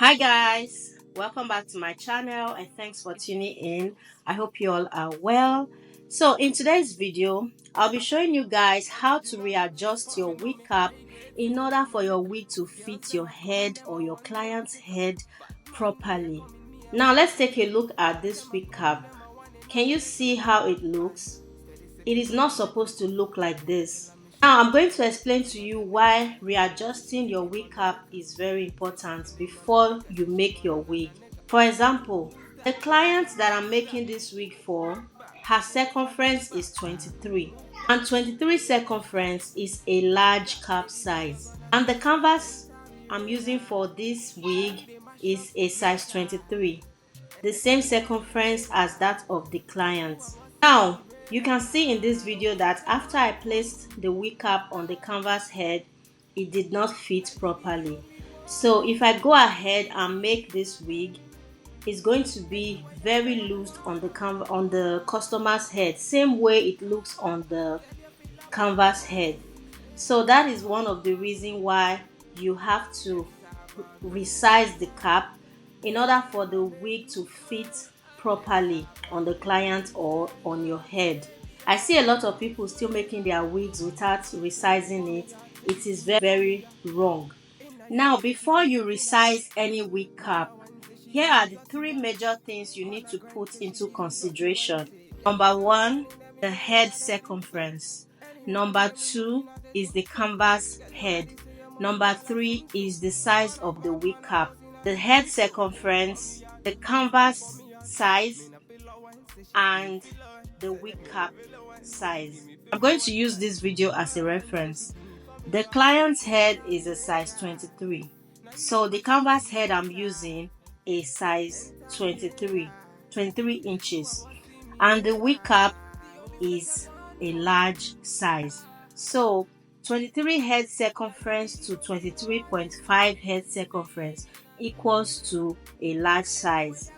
Hi guys, welcome back to my channel and thanks for tuning in. I hope you all are well. So in today's video, I'll be showing you guys how to readjust your wig cap in order for your wig to fit your head or your client's head properly. Now let's take a look at this wig cap. Can you see how it looks? It is not supposed to look like this. Now I'm going to explain to you why readjusting your wig cap is very important before you make your wig. For example, the client that I'm making this wig for, her circumference is 23 and 23 circumference is a large cap size, and the canvas I'm using for this wig is a size 23, the same circumference as that of the client. Now you can see in this video that after I placed the wig cap on the canvas head, it did not fit properly. So if I go ahead and make this wig, it's going to be very loose on the customer's head, same way it looks on the canvas head. So that is one of the reasons why you have to resize the cap in order for the wig to fit properly on the client or on your head. I see a lot of people still making their wigs without resizing it. It is very wrong. Now before you resize any wig cap, here are the three major things you need to put into consideration. Number one, the head circumference. Number two is the canvas head. Number three is the size of the wig cap. The head circumference, the canvas size, and the wig cap size. I'm going to use this video as a reference. The client's head is a size 23. So the canvas head I'm using is size 23 inches. And the wig cap is a large size. So 23 head circumference to 23.5 head circumference equals to a large size.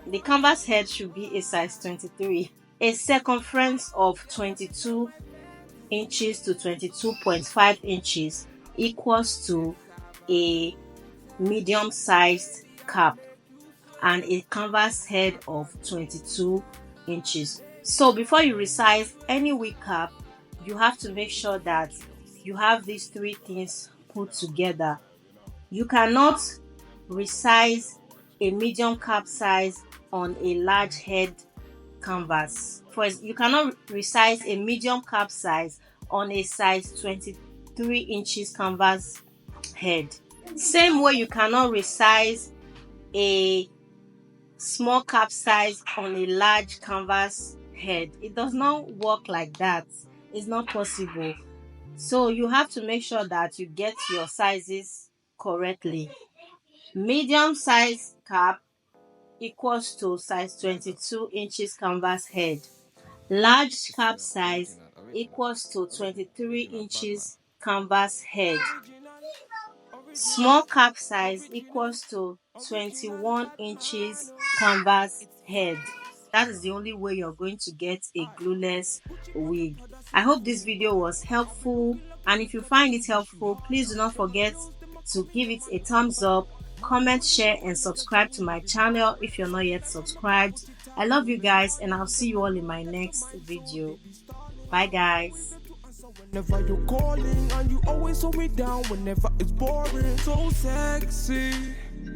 The canvas head should be a size 23. A circumference of 22 inches to 22.5 inches equals to a medium-sized cap and a canvas head of 22 inches. So before you resize any wig cap, you have to make sure that you have these three things put together. You cannot resize a medium cap size on a large head canvas. You cannot resize a medium cap size on a size 23 inches canvas head. Same way you cannot resize a small cap size on a large canvas head. It does not work like that. It's not possible. So you have to make sure that you get your sizes correctly. Medium size cap equals to size 22 inches canvas head. Large cap size equals to 23 inches canvas head. Small cap size equals to 21 inches canvas head. That is the only way you're going to get a glueless wig. I hope this video was helpful, and if you find it helpful, please do not forget to give it a thumbs up, comment, share, and subscribe to my channel if you're not yet subscribed. I love you guys, and I'll see you all in my next video. Bye guys. Whenever you're calling and you always hold me down whenever it's boring. So sexy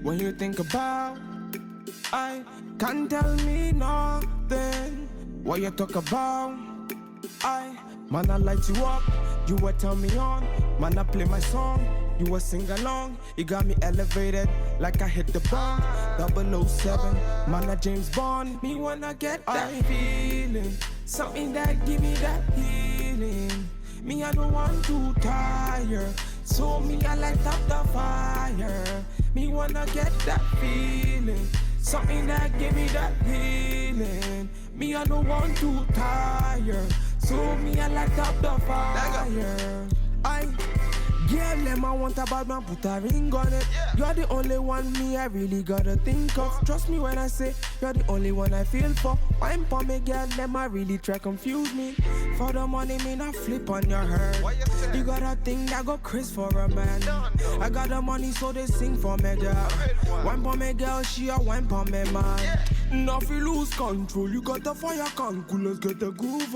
when you think about I can't tell me nothing. What you talk about man, I light you up. You will tell me on. Man, I play my song. You will sing along. You got me elevated like I hit the bomb. 007, man, I James Bond. Me wanna get that feeling, something that give me that healing. Me, I don't want to tire, so me, I light up the fire. Me wanna get that feeling, something that give me that healing. Me, I don't want to tire, so me, I light up the fire. Girl, them I want a bad man, put a ring on it. You're the only one me I really gotta think of. Trust me when I say you're the only one I feel for. Wine for me, girl, them I really try confuse me. For the money, me not flip on your head. You got a thing that go Chris for a man. I got the money, so they sing for me, girl. Wine for me, girl, she a wine for me, man. Now if you lose control, you got the fire, can't cool, let's get the groove.